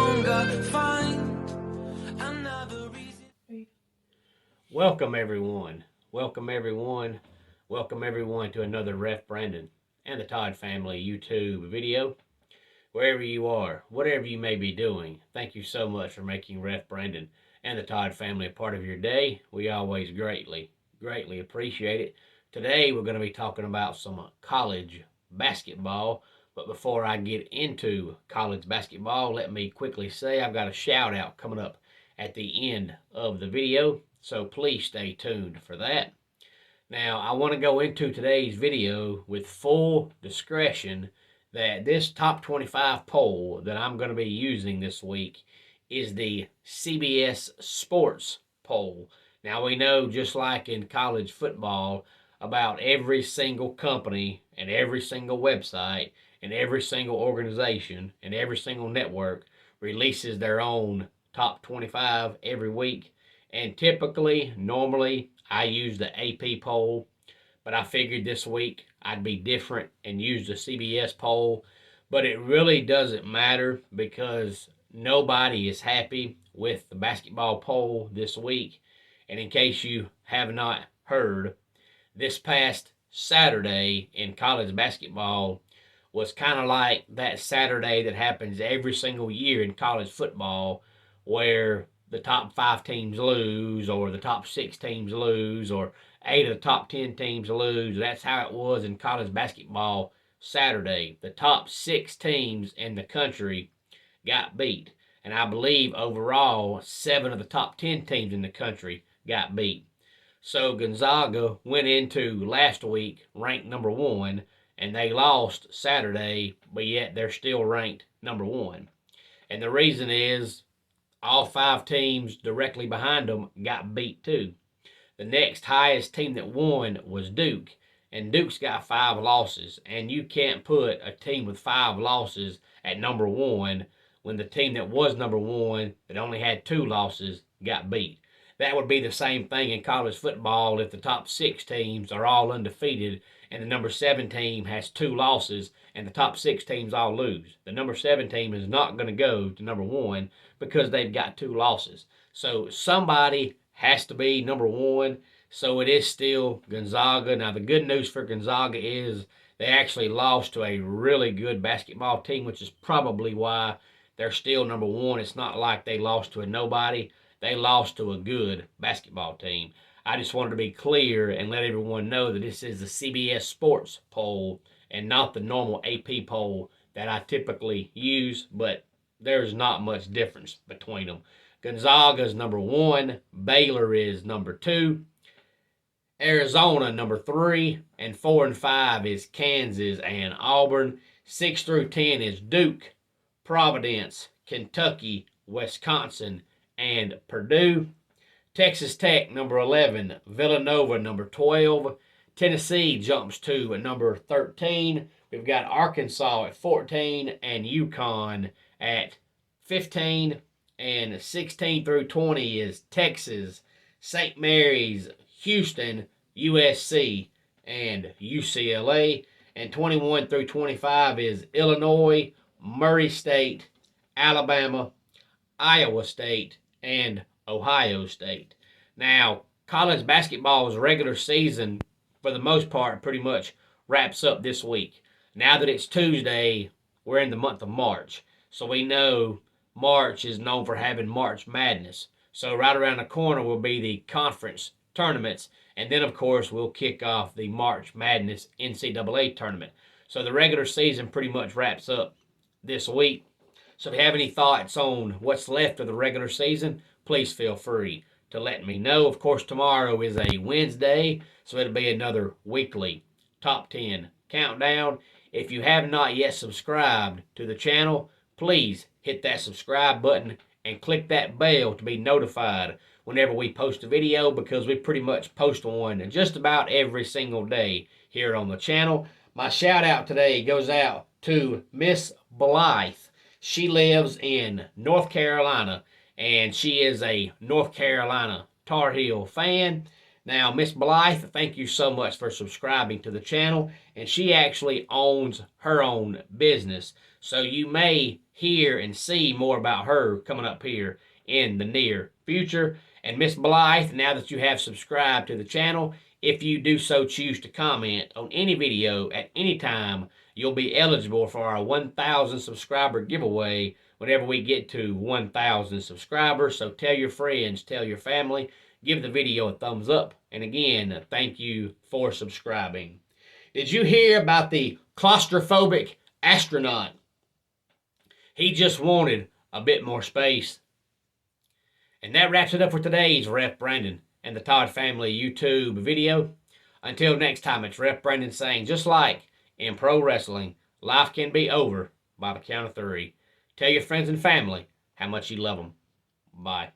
longer find another reason. Welcome everyone. Welcome everyone. Welcome everyone to another Ref Brandon and the Todd Family YouTube video. Wherever you are, whatever you may be doing, thank you so much for making Ref Brandon and the Todd Family a part of your day. We always greatly appreciate it. Today we're going to be talking about some college basketball. But before I get into college basketball, let me quickly say I've got a shout out coming up at the end of the video, so please stay tuned for that. Now, I want to go into today's video with full discretion that this top 25 poll that I'm going to be using this week is the CBS Sports poll. Now, we know, just like in college football, about every single company and every single website and every single organization and every single network releases their own top 25 every week. And typically, normally, I use the AP poll, but I figured this week I'd be different and use the CBS poll. But it really doesn't matter because nobody is happy with the basketball poll this week. And in case you have not heard, this past Saturday in college basketball was kind of like that Saturday that happens every single year in college football, where the top 5 teams lose, or the top 6 teams lose, or 8 of the top 10 teams lose. That's how it was in college basketball Saturday. The top 6 teams in the country got beat. And I believe overall 7 of the top 10 teams in the country got beat. So Gonzaga went into last week ranked number 1, and they lost Saturday, but yet they're still ranked number 1. And the reason is all 5 teams directly behind them got beat too. The next highest team that won was Duke, and Duke's got 5 losses. And you can't put a team with 5 losses at number 1 when the team that was number 1 that only had 2 losses got beat. That would be the same thing in college football if the top 6 teams are all undefeated and the number 7 team has 2 losses and the top 6 teams all lose. The number 7 team is not going to go to number 1 because they've got 2 losses. So somebody has to be number 1. So it is still Gonzaga. Now, the good news for Gonzaga is they actually lost to a really good basketball team, which is probably why they're still number 1. It's not like they lost to a nobody. They lost to a good basketball team. I just wanted to be clear and let everyone know that this is the CBS Sports poll and not the normal AP poll that I typically use, but there's not much difference between them. Gonzaga is number 1, Baylor is number 2, Arizona number 3, and 4 and 5 is Kansas and Auburn. 6 through 10 is Duke, Providence, Kentucky, Wisconsin, and Purdue. Texas Tech number 11, Villanova number 12, Tennessee jumps to number 13. We've got Arkansas at 14 and UConn at 15. And 16 through 20 is Texas, St. Mary's, Houston, USC, and UCLA. And 21 through 25 is Illinois, Murray State, Alabama, Iowa State, and Ohio State. Now, college basketball's regular season, for the most part, pretty much wraps up this week. Now that it's Tuesday, we're in the month of March. So we know March is known for having March Madness. So right around the corner will be the conference tournaments. And then, of course, we'll kick off the March Madness NCAA tournament. So the regular season pretty much wraps up this week. So if you have any thoughts on what's left of the regular season, please feel free to let me know. Of course, tomorrow is a Wednesday, so it'll be another weekly Top 10 countdown. If you have not yet subscribed to the channel, please hit that subscribe button and click that bell to be notified whenever we post a video, because we pretty much post one just about every single day here on the channel. My shout out today goes out to Miss Blythe. She lives in North Carolina, and she is a North Carolina Tar Heel fan. Now, Miss Blythe, thank you so much for subscribing to the channel, and she actually owns her own business. So you may hear and see more about her coming up here in the near future. And Miss Blythe, now that you have subscribed to the channel, if you do so choose to comment on any video at any time, you'll be eligible for our 1,000 subscriber giveaway whenever we get to 1,000 subscribers. So tell your friends, tell your family, give the video a thumbs up. And again, thank you for subscribing. Did you hear about the claustrophobic astronaut? He just wanted a bit more space. And that wraps it up for today's Ref Brandon and the Todd Family YouTube video. Until next time, it's Ref Brandon saying, just like in pro wrestling, life can be over by the count of 3. Tell your friends and family how much you love them. Bye.